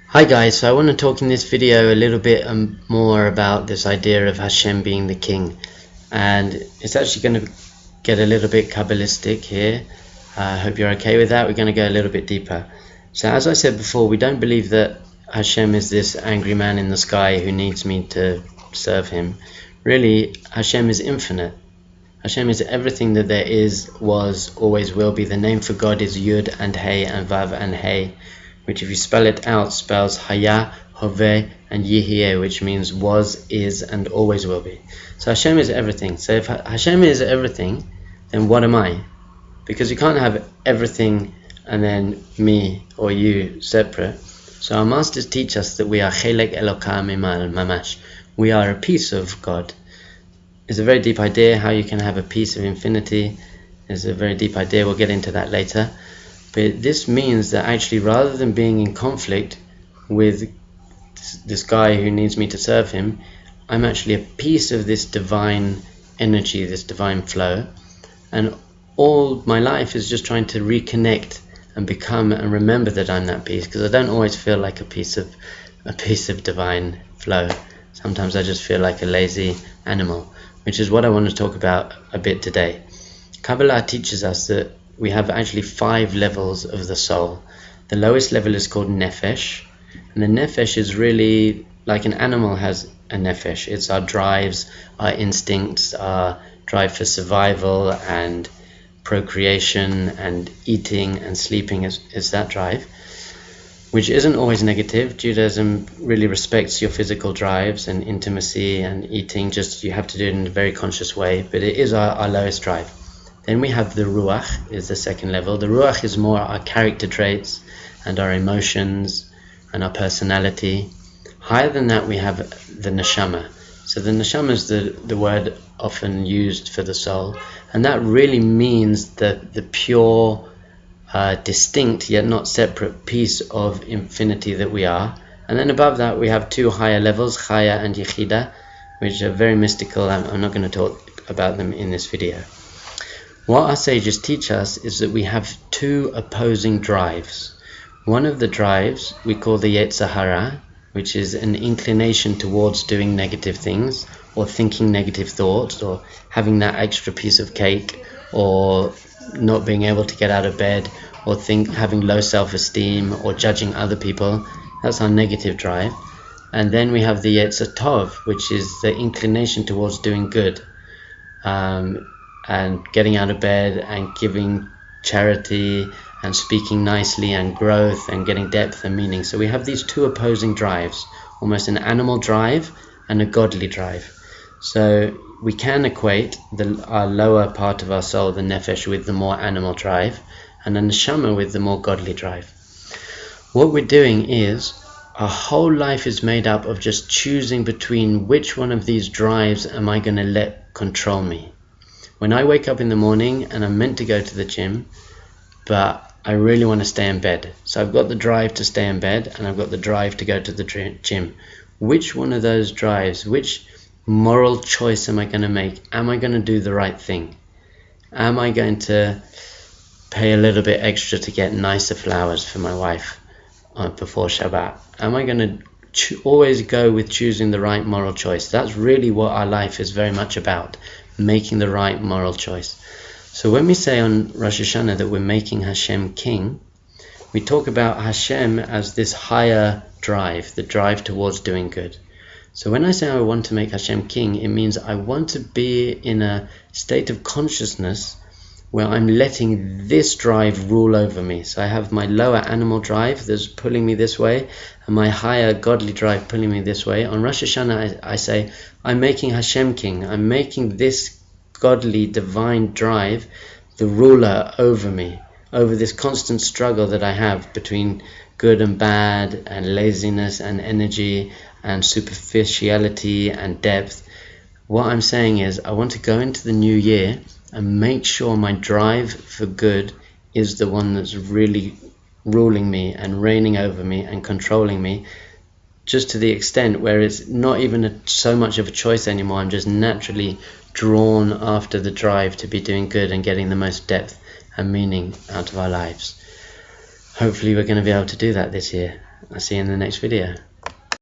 Hi guys, so I want to talk in this video a little bit more about this idea of Hashem being the king, and it's actually going to get a little bit Kabbalistic here. I hope you're okay with that. We're going to go a little bit deeper. So as I said before, we don't believe that Hashem is this angry man in the sky who needs me to serve him. Really, Hashem is infinite. Hashem is everything that there is, was, always will be. The name for God is Yud and Hey and Vav and Hey, which if you spell it out spells Haya, Hoveh and Yihye, which means was, is and always will be. So Hashem is everything. So if Hashem is everything, then what am I? Because you can't have everything and then me or you separate. So our masters teach us that we are Chelek Eloka Mimal Mamash. We are a piece of God. It's a very deep idea how you can have a piece of infinity. It's a very deep idea. We'll get into that later. But this means that actually, rather than being in conflict with this guy who needs me to serve him, I'm actually a piece of this divine energy, this divine flow. And all my life is just trying to reconnect and become and remember that I'm that piece, because I don't always feel like a piece of divine flow. Sometimes I just feel like a lazy animal, which is what I want to talk about a bit today. Kabbalah teaches us that we have actually 5 levels of the soul. The lowest level is called Nefesh, and the Nefesh is really like an animal has a Nefesh. It's our drives, our instincts, our drive for survival and procreation and eating and sleeping is that drive, which isn't always negative. Judaism really respects your physical drives and intimacy and eating, just you have to do it in a very conscious way, but it is our lowest drive. Then we have the Ruach, is the second level. The Ruach is more our character traits and our emotions and our personality. Higher than that we have the Neshama. So the Neshama is the word often used for the soul, and that really means the pure, distinct yet not separate piece of infinity that we are. And then above that we have 2 higher levels, Chaya and Yechida, which are very mystical. I'm not going to talk about them in this video. What our sages teach us is that we have 2 opposing drives. One of the drives we call the Yetzer Hara, which is an inclination towards doing negative things or thinking negative thoughts or having that extra piece of cake or not being able to get out of bed or having low self-esteem or judging other people. That's our negative drive. And then we have the Yetzer Tov, which is the inclination towards doing good. And getting out of bed and giving charity and speaking nicely and growth and getting depth and meaning. So we have these 2 opposing drives, almost an animal drive and a godly drive. So we can equate our lower part of our soul, the nefesh, with the more animal drive, and the neshama with the more godly drive. What we're doing is our whole life is made up of just choosing between which one of these drives am I going to let control me. When I wake up in the morning and I'm meant to go to the gym, but I really want to stay in bed. So I've got the drive to stay in bed and I've got the drive to go to the gym. Which one of those drives, which moral choice am I going to make? Am I going to do the right thing? Am I going to pay a little bit extra to get nicer flowers for my wife before Shabbat? Am I going to always go with choosing the right moral choice? That's really what our life is very much about. Making the right moral choice. So when we say on Rosh Hashana that we're making Hashem king, we talk about Hashem as this higher drive, the drive towards doing good. So when I say I want to make Hashem king, it means I want to be in a state of consciousness where I'm letting this drive rule over me. So I have my lower animal drive that's pulling me this way, and my higher godly drive pulling me this way. On Rosh Hashana I say, I'm making Hashem king. I'm making this godly, divine drive the ruler over me, over this constant struggle that I have between good and bad, and laziness and energy, and superficiality and depth. What I'm saying is I want to go into the new year and make sure my drive for good is the one that's really ruling me and reigning over me and controlling me, just to the extent where it's not even so much of a choice anymore. I'm just naturally drawn after the drive to be doing good and getting the most depth and meaning out of our lives. Hopefully we're going to be able to do that this year. I'll see you in the next video.